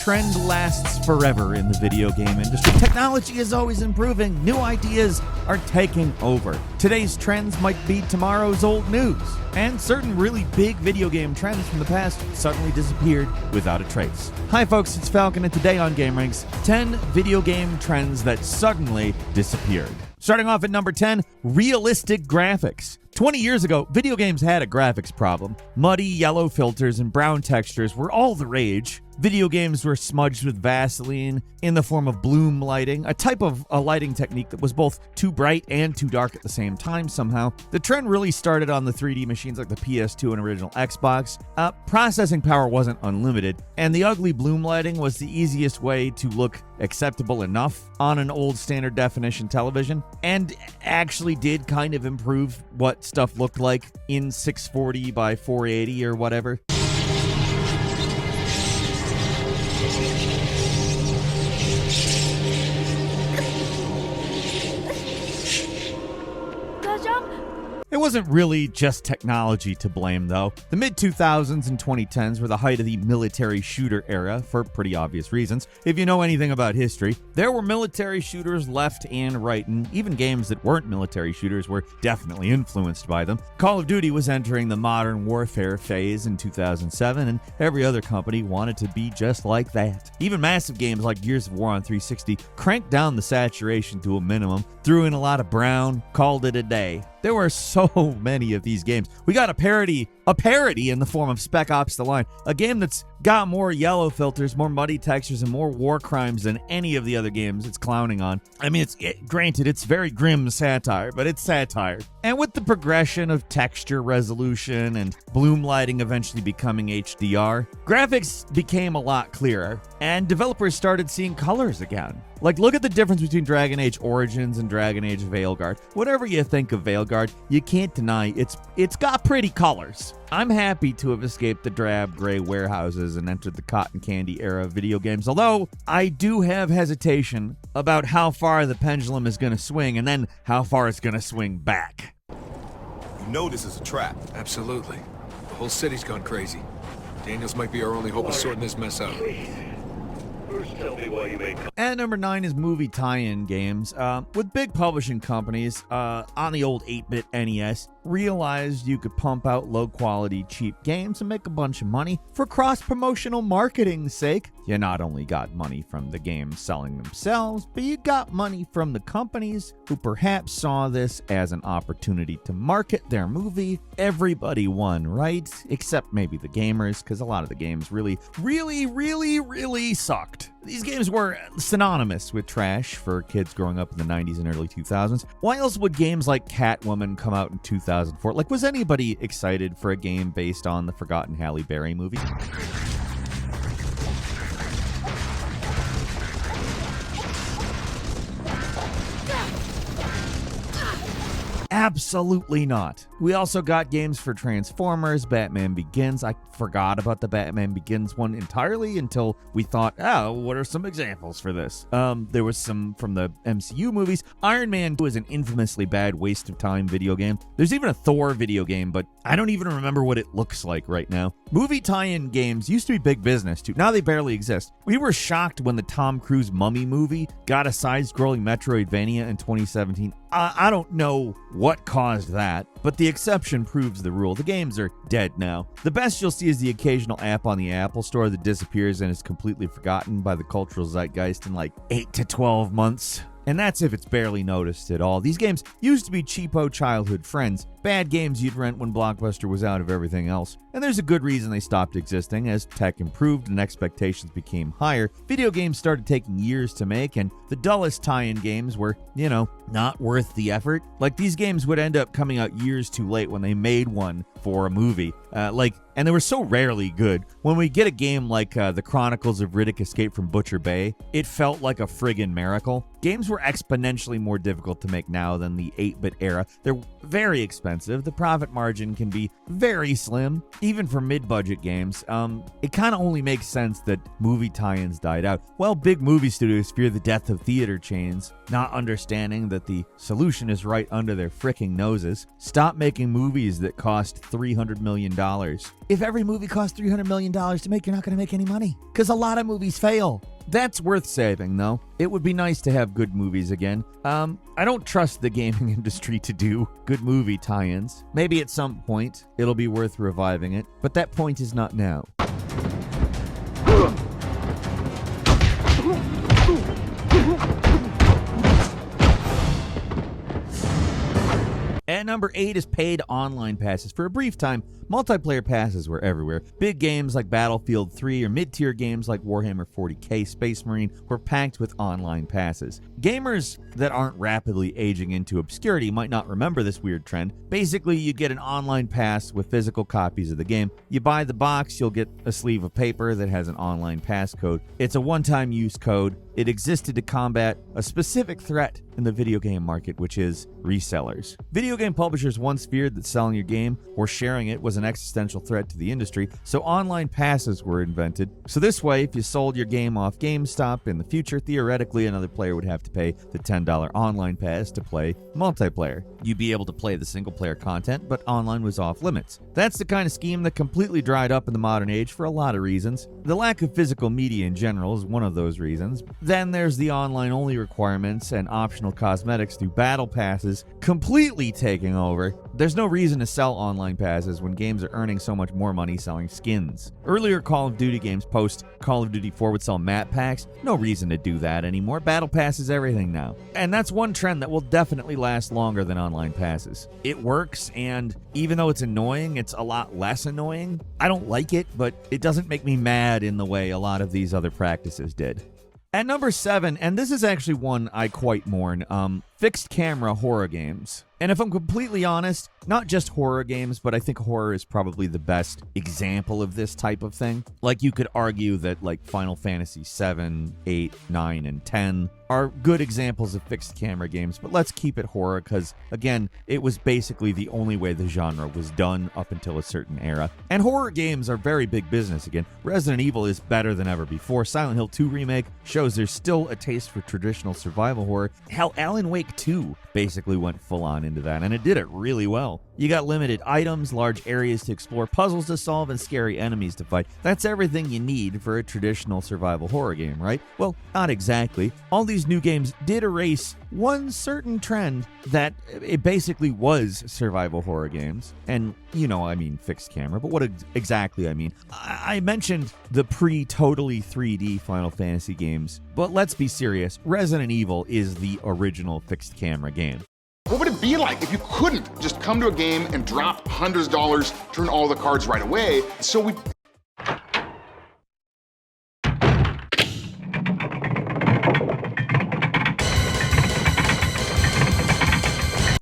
Trend lasts forever in the video game industry. Technology is always improving. New ideas are taking over. Today's trends might be tomorrow's old news. And certain really big video game trends from the past suddenly disappeared without a trace. Hi folks, it's Falcon, and today on GameRanks, 10 video game trends that suddenly disappeared. Starting off at number 10, realistic graphics. 20 years ago, video games had a graphics problem. Muddy yellow filters and brown textures were all the rage. Video games were smudged with Vaseline in the form of bloom lighting, a type of a lighting technique that was both too bright and too dark at the same time somehow. The trend really started on the 3D machines like the PS2 and original Xbox. Processing power wasn't unlimited, and the ugly bloom lighting was the easiest way to look acceptable enough on an old standard definition television, and actually did kind of improve what stuff looked like in 640 by 480 or whatever. It wasn't really just technology to blame, though. The mid-2000s and 2010s were the height of the military shooter era, for pretty obvious reasons. If you know anything about history, there were military shooters left and right, and even games that weren't military shooters were definitely influenced by them. Call of Duty was entering the modern warfare phase in 2007, and every other company wanted to be just like that. Even massive games like Gears of War on 360 cranked down the saturation to a minimum, threw in a lot of brown, called it a day. There were so many of these games. We got a parody in the form of Spec Ops: The Line, a game that's got more yellow filters, more muddy textures, and more war crimes than any of the other games it's clowning on. I mean, granted, it's very grim satire, but it's satire. And with the progression of texture resolution and bloom lighting eventually becoming HDR, graphics became a lot clearer, and developers started seeing colors again. Like, look at the difference between Dragon Age Origins and Dragon Age Veilguard. Whatever you think of Veilguard, you can't deny it's got pretty colors. I'm happy to have escaped the drab gray warehouses and entered the cotton candy era of video games, although I do have hesitation about how far the pendulum is going to swing and then how far it's going to swing back. You know this is a trap. Absolutely. The whole city's gone crazy. Daniels might be our only hope of sorting this mess out. At number 9 is movie tie-in games. With big publishing companies on the old 8-bit NES, realized you could pump out low-quality, cheap games and make a bunch of money. For cross-promotional marketing's sake, you not only got money from the games selling themselves, but you got money from the companies who perhaps saw this as an opportunity to market their movie. Everybody won, right? Except maybe the gamers, because a lot of the games really sucked. These games were synonymous with trash for kids growing up in the 90s and early 2000s. Why else would games like Catwoman come out in 2004? Like, was anybody excited for a game based on the forgotten Halle Berry movie? Absolutely not. We also got games for Transformers, Batman Begins. I forgot about the Batman Begins one entirely until we thought, oh, what are some examples for this? There was some from the MCU movies. Iron Man 2 is an infamously bad waste of time video game. There's even a Thor video game, but I don't even remember what it looks like right now. Movie tie-in games used to be big business too. Now they barely exist. We were shocked when the Tom Cruise Mummy movie got a side-scrolling Metroidvania in 2017. I don't know what caused that, but the exception proves the rule. The games are dead now. The best you'll see is the occasional app on the Apple Store that disappears and is completely forgotten by the cultural zeitgeist in like 8 to 12 months. And that's if it's barely noticed at all. These games used to be cheapo childhood friends, bad games you'd rent when Blockbuster was out of everything else. And there's a good reason they stopped existing. As tech improved and expectations became higher, video games started taking years to make, and the dullest tie-in games were, not worth the effort. Like, these games would end up coming out years too late when they made one for a movie. And they were so rarely good. When we get a game like The Chronicles of Riddick Escape from Butcher Bay, it felt like a friggin' miracle. Games were exponentially more difficult to make now than the 8-bit era. They're very expensive. The profit margin can be very slim, even for mid-budget games. It kind of only makes sense that movie tie-ins died out. Well, big movie studios fear the death of theater chains, not understanding that the solution is right under their fricking noses. Stop making movies that cost $300 million If every movie costs $300 million to make, you're not going to make any money. Because a lot of movies fail. That's worth saving, though. It would be nice to have good movies again. I don't trust the gaming industry to do good movie tie-ins. Maybe at some point it'll be worth reviving it, but that point is not now. At number 8 is paid online passes. For a brief time, multiplayer passes were everywhere. Big games like Battlefield 3 or mid-tier games like Warhammer 40k Space Marine were packed with online passes. Gamers that aren't rapidly aging into obscurity might not remember this weird trend. Basically, you get an online pass with physical copies of the game. You buy the box, you'll get a sleeve of paper that has an online passcode. It's a one-time use code. It existed to combat a specific threat in the video game market, which is resellers. Video game publishers once feared that selling your game or sharing it was an existential threat to the industry, so online passes were invented. So this way, if you sold your game off GameStop in the future, theoretically another player would have to pay the $10 online pass to play multiplayer. You'd be able to play the single-player content, but online was off limits. That's the kind of scheme that completely dried up in the modern age for a lot of reasons. The lack of physical media in general is one of those reasons. Then there's the online-only requirements and optional cosmetics through battle passes completely taking over. There's no reason to sell online passes when games are earning so much more money selling skins. Earlier Call of Duty games post Call of Duty 4 would sell map packs. No reason to do that anymore. Battle Pass is everything now. And that's one trend that will definitely last longer than online passes. It works, and even though it's annoying, it's a lot less annoying. I don't like it, but it doesn't make me mad in the way a lot of these other practices did. At number 7, and this is actually one I quite mourn, fixed camera horror games. And if I'm completely honest, not just horror games, but I think horror is probably the best example of this type of thing. Like, you could argue that like Final Fantasy 7, 8, 9, and 10 are good examples of fixed camera games, but let's keep it horror because, again, it was basically the only way the genre was done up until a certain era. And horror games are very big business again. Resident Evil is better than ever before. Silent Hill 2 Remake shows there's still a taste for traditional survival horror. Hell, Alan Wake 2 basically went full on into that, and it did it really well. You got limited items, large areas to explore, puzzles to solve, and scary enemies to fight. That's everything you need for a traditional survival horror game, right? Well, not exactly. All these new games did erase one certain trend that it basically was survival horror games. And, you know, I mean fixed camera, but what exactly I mean? I mentioned the pre-totally 3D Final Fantasy games, but let's be serious. Resident Evil is the original fixed camera game. What would it be like if you couldn't just come to a game and drop hundreds of dollars, turn all the cards right away? So we...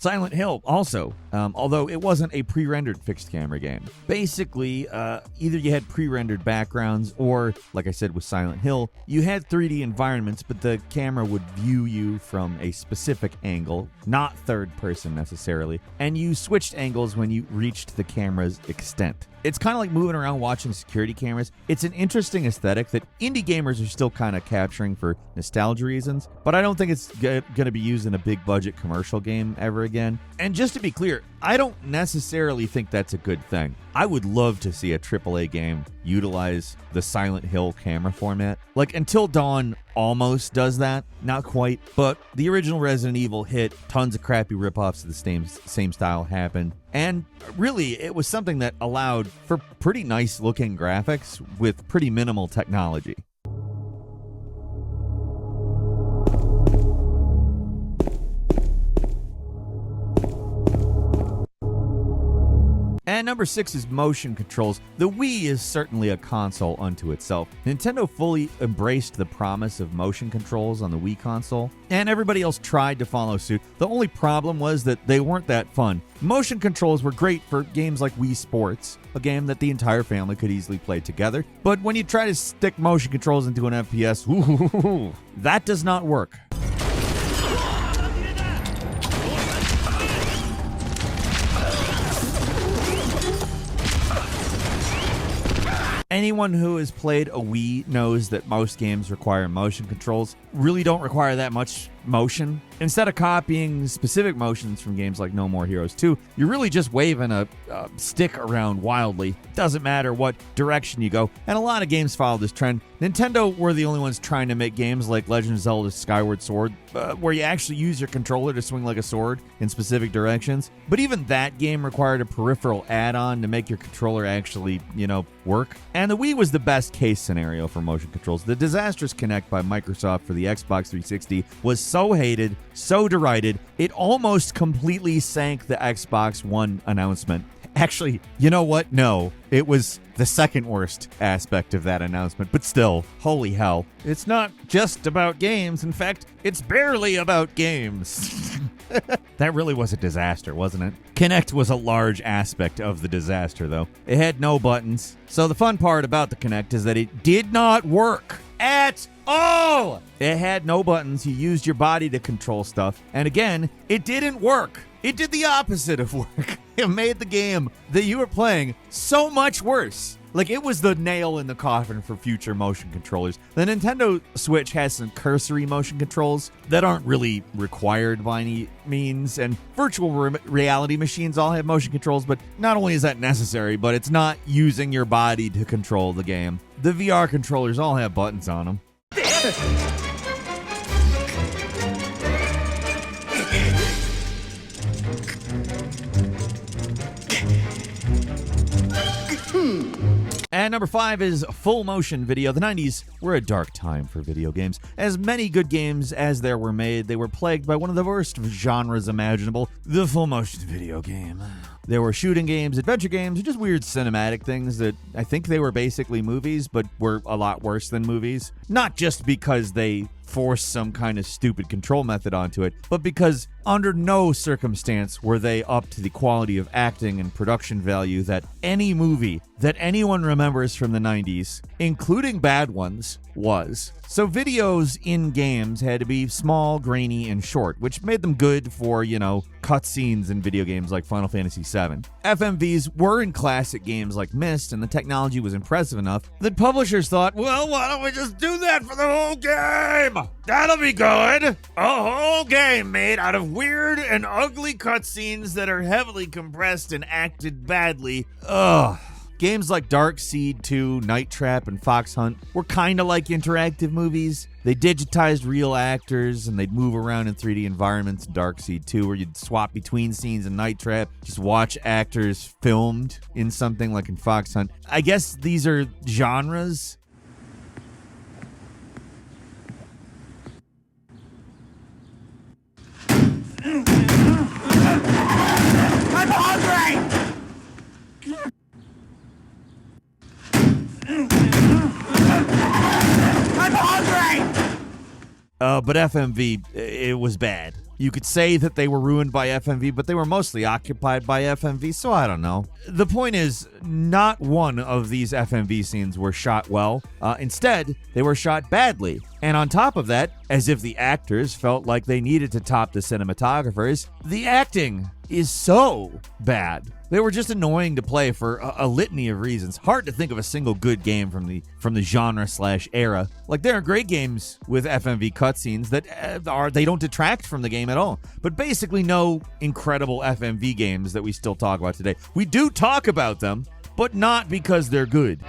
Silent Hill also, although it wasn't a pre-rendered fixed camera game. Basically, either you had pre-rendered backgrounds or, like I said with Silent Hill, you had 3D environments, but the camera would view you from a specific angle, not third person necessarily, and you switched angles when you reached the camera's extent. It's kind of like moving around watching security cameras. It's an interesting aesthetic that indie gamers are still kind of capturing for nostalgia reasons, but I don't think it's going to be used in a big budget commercial game ever again. And just to be clear, I don't necessarily think that's a good thing. I would love to see a AAA game utilize the Silent Hill camera format. Like, Until Dawn almost does that, not quite, but the original Resident Evil hit, tons of crappy ripoffs of the same style happened, and really it was something that allowed for pretty nice looking graphics with pretty minimal technology. And number 6 is motion controls. The Wii is certainly a console unto itself. Nintendo fully embraced the promise of motion controls on the Wii console, and everybody else tried to follow suit. The only problem was that they weren't that fun. Motion controls were great for games like Wii Sports, a game that the entire family could easily play together, but when you try to stick motion controls into an FPS, that does not work. Anyone who has played a Wii knows that most games require motion controls. Really don't require that much motion. Instead of copying specific motions from games like No More Heroes 2, you're really just waving a stick around wildly. Doesn't matter what direction you go. And a lot of games follow this trend. Nintendo were the only ones trying to make games like Legend of Zelda Skyward Sword, where you actually use your controller to swing like a sword in specific directions. But even that game required a peripheral add-on to make your controller actually, work. And the Wii was the best case scenario for motion controls. The disastrous Kinect by Microsoft for the Xbox 360 was so hated, so derided, it almost completely sank the Xbox One announcement. Actually, you know what? No, it was the second worst aspect of that announcement, but still, holy hell. It's not just about games. In fact, it's barely about games. That really was a disaster, wasn't it? Kinect was a large aspect of the disaster, though. It had no buttons. So the fun part about the Kinect is that it did not work at all. It had no buttons. You used your body to control stuff. And again, it didn't work. It did the opposite of work. It made the game that you were playing so much worse. Like, it was the nail in the coffin for future motion controllers. The Nintendo Switch has some cursory motion controls that aren't really required by any means, and virtual reality machines all have motion controls, but not only is that necessary, but it's not using your body to control the game. The VR controllers all have buttons on them. And number 5 is full motion video. The 90s were a dark time for video games. As many good games as there were made, they were plagued by one of the worst genres imaginable, the full motion video game. There were shooting games, adventure games, just weird cinematic things that I think they were basically movies, but were a lot worse than movies. Not just because they forced some kind of stupid control method onto it, but because under no circumstance were they up to the quality of acting and production value that any movie that anyone remembers from the 90s, including bad ones, was. So videos in games had to be small, grainy, and short, which made them good for, cutscenes in video games like Final Fantasy VII. FMVs were in classic games like Myst, and the technology was impressive enough that publishers thought, well, why don't we just do that for the whole game? That'll be good. A whole game made out of weird and ugly cutscenes that are heavily compressed and acted badly. Ugh. Games like Dark Seed 2, Night Trap, and Fox Hunt were kind of like interactive movies. They digitized real actors, and they'd move around in 3D environments in Dark Seed 2, where you'd swap between scenes in Night Trap, just watch actors filmed in something like in Fox Hunt. I guess these are genres. I'm hungry! I'm hungry! But FMV, it was bad. You could say that they were ruined by FMV, but they were mostly occupied by FMV, so I don't know. The point is, not one of these FMV scenes were shot well. Instead, they were shot badly. And on top of that, as if the actors felt like they needed to top the cinematographers, the acting is so bad. They were just annoying to play for a litany of reasons. Hard to think of a single good game from the genre/era. Like, there are great games with FMV cutscenes that they don't detract from the game at all. But basically no incredible FMV games that we still talk about today. We do talk about them, but not because they're good.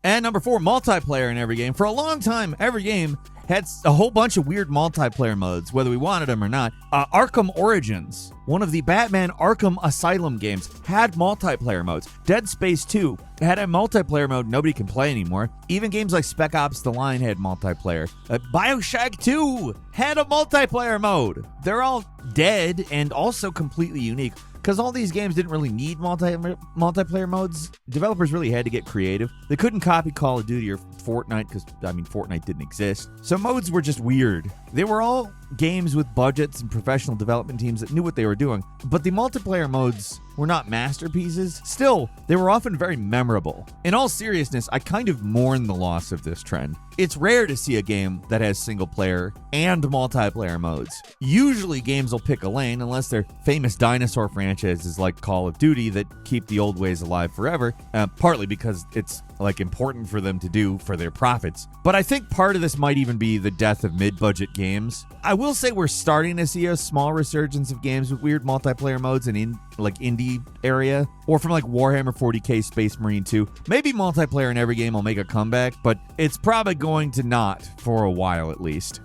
And number 4, multiplayer in every game. For a long time, every game had a whole bunch of weird multiplayer modes, whether we wanted them or not. Arkham Origins, one of the Batman Arkham Asylum games, had multiplayer modes. Dead Space 2 had a multiplayer mode nobody can play anymore. Even games like Spec Ops The Line had multiplayer. BioShock 2 had a multiplayer mode. They're all dead and also completely unique. Because all these games didn't really need multiplayer modes, developers really had to get creative. They couldn't copy Call of Duty or Fortnite because, Fortnite didn't exist. So modes were just weird. They were all games with budgets and professional development teams that knew what they were doing, but the multiplayer modes were not masterpieces. Still, they were often very memorable. In all seriousness, I kind of mourn the loss of this trend. It's rare to see a game that has single player and multiplayer modes. Usually games will pick a lane unless they're famous dinosaur franchises like Call of Duty that keep the old ways alive forever, partly because it's like important for them to do for their profits. But I think part of this might even be the death of mid-budget games. I will say we're starting to see a small resurgence of games with weird multiplayer modes in indie area, or from like Warhammer 40k Space Marine 2. Maybe multiplayer in every game will make a comeback, but it's probably going to not for a while at least.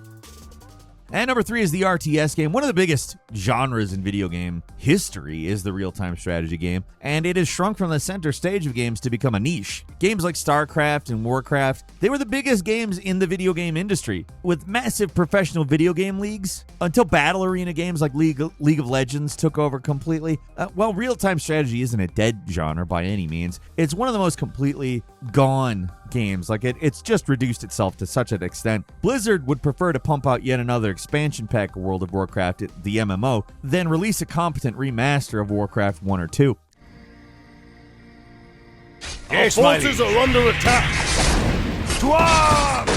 And number 3 is the RTS game. One of the biggest genres in video game history is the real-time strategy game, and it has shrunk from the center stage of games to become a niche. Games like StarCraft and Warcraft, they were the biggest games in the video game industry, with massive professional video game leagues, until battle arena games like League of Legends took over completely. Well, real-time strategy isn't a dead genre by any means. It's one of the most completely gone games. Like it's just reduced itself to such an extent. Blizzard would prefer to pump out yet another expansion pack of World of Warcraft, the MMO, than release a competent remaster of Warcraft 1 or 2. Our forces are under attack. To arms!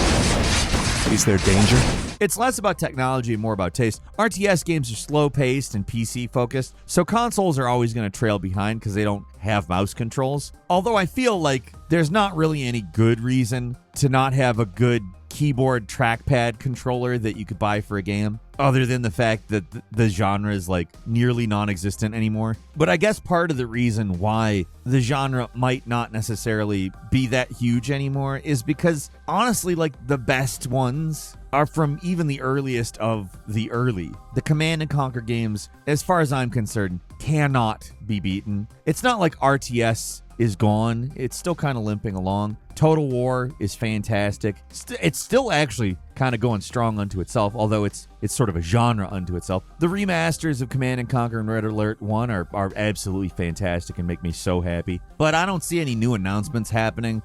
Is there danger? It's less about technology and more about taste. RTS games are slow-paced and PC-focused, so consoles are always going to trail behind because they don't have mouse controls. Although I feel like there's not really any good reason to not have a good keyboard trackpad controller that you could buy for a game, other than the fact that the genre is like nearly non-existent anymore. But I guess part of the reason why the genre might not necessarily be that huge anymore is because honestly, like the best ones are from even the earliest of the early. The Command and Conquer games, as far as I'm concerned, cannot be beaten. It's not like RTS is gone. It's still kind of limping along. Total War is fantastic. It's still actually kind of going strong unto itself, although it's sort of a genre unto itself. The remasters of Command & Conquer and Red Alert 1 are absolutely fantastic and make me so happy. But I don't see any new announcements happening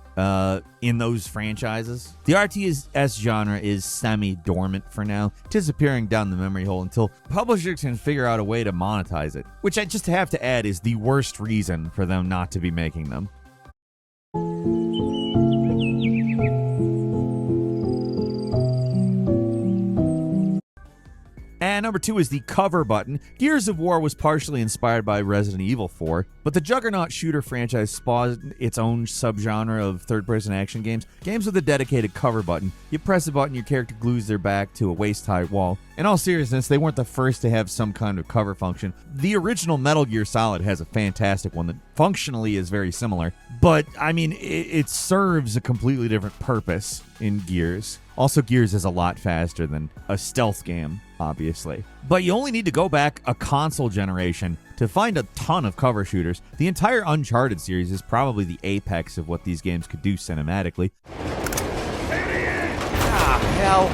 in those franchises. The RTS genre is semi-dormant for now, disappearing down the memory hole until publishers can figure out a way to monetize it, which I just have to add is the worst reason for them not to be making them. And number 2 is the cover button. Gears of War was partially inspired by Resident Evil 4, but the Juggernaut shooter franchise spawned its own subgenre of third-person action games. Games with a dedicated cover button. You press a button, your character glues their back to a waist-high wall. In all seriousness, they weren't the first to have some kind of cover function. The original Metal Gear Solid has a fantastic one that functionally is very similar, but I mean, it serves a completely different purpose in Gears. Also, Gears is a lot faster than a stealth game, obviously. But you only need to go back a console generation to find a ton of cover shooters. The entire Uncharted series is probably the apex of what these games could do cinematically. Ah, hell.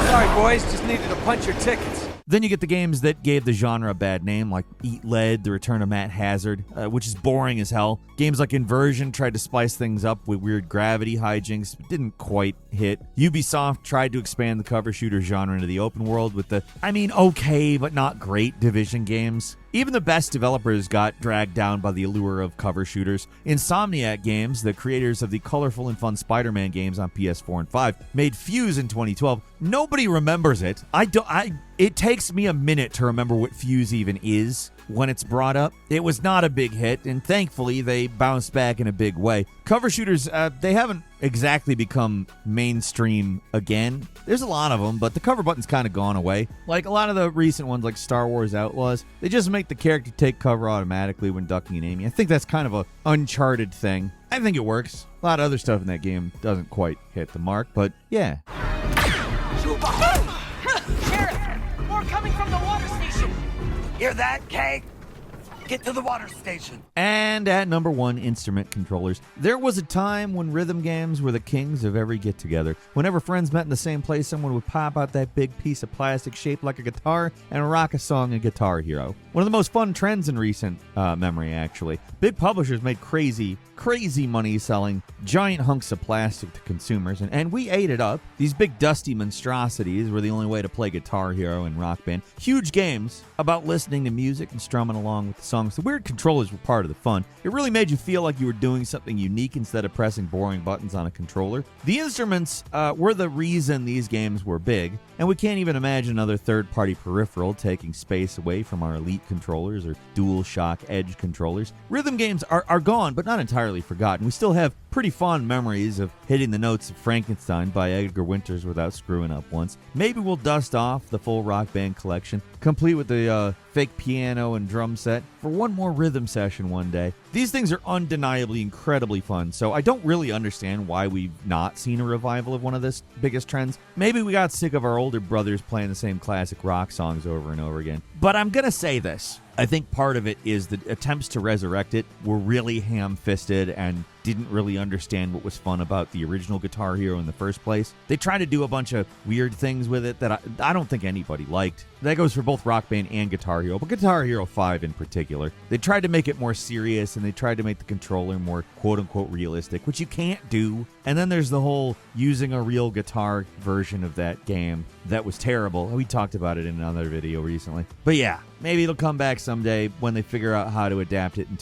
Sorry, boys. Just needed to punch your tickets. Then you get the games that gave the genre a bad name, like Eat Lead, The Return of Matt Hazard, which is boring as hell. Games like Inversion tried to spice things up with weird gravity hijinks, but didn't quite hit. Ubisoft tried to expand the cover shooter genre into the open world with the, okay, but not great Division games. Even the best developers got dragged down by the allure of cover shooters. Insomniac Games, the creators of the colorful and fun Spider-Man games on PS4 and 5, made Fuse in 2012. Nobody remembers it. It takes me a minute to remember what Fuse even is when it's brought up. It was not a big hit, and thankfully they bounced back in a big way. Cover shooters, they haven't exactly become mainstream again. There's a lot of them, but the cover button's kind of gone away. Like a lot of the recent ones, like Star Wars Outlaws, they just make the character take cover automatically when ducking and aiming. I think that's kind of a Uncharted thing. I think it works. A lot of other stuff in that game doesn't quite hit the mark, but yeah. Sheriff! More coming from the water station! Hear that, Kay? Get to the water station. And at number 1, instrument controllers. There was a time when rhythm games were the kings of every get-together. Whenever friends met in the same place, someone would pop out that big piece of plastic shaped like a guitar and rock a song in Guitar Hero. One of the most fun trends in recent memory, actually. Big publishers made crazy money selling giant hunks of plastic to consumers, and we ate it up. These big dusty monstrosities were the only way to play Guitar Hero and Rock Band. Huge games about listening to music and strumming along with the songs. The weird controllers were part of the fun. It really made you feel like you were doing something unique instead of pressing boring buttons on a controller. The instruments were the reason these games were big, and we can't even imagine another third-party peripheral taking space away from our Elite controllers or DualShock Edge controllers. Rhythm games are gone, but not entirely forgotten. We still have pretty fond memories of hitting the notes of Frankenstein by Edgar Winters without screwing up once. Maybe we'll dust off the full Rock Band collection, complete with the fake piano and drum set, for one more rhythm session one day. These things are undeniably incredibly fun, so I don't really understand why we've not seen a revival of one of this biggest trends. Maybe we got sick of our older brothers playing the same classic rock songs over and over again. But I'm gonna say this. I think part of it is the attempts to resurrect it were really ham-fisted and didn't really understand what was fun about the original Guitar Hero in the first place. They tried to do a bunch of weird things with it that I don't think anybody liked. That goes for both Rock Band and Guitar Hero, but Guitar Hero 5 in particular. They tried to make it more serious, and they tried to make the controller more quote-unquote realistic, which you can't do. And then there's the whole using a real guitar version of that game that was terrible. We talked about it in another video recently. But yeah, maybe it'll come back someday when they figure out how to adapt it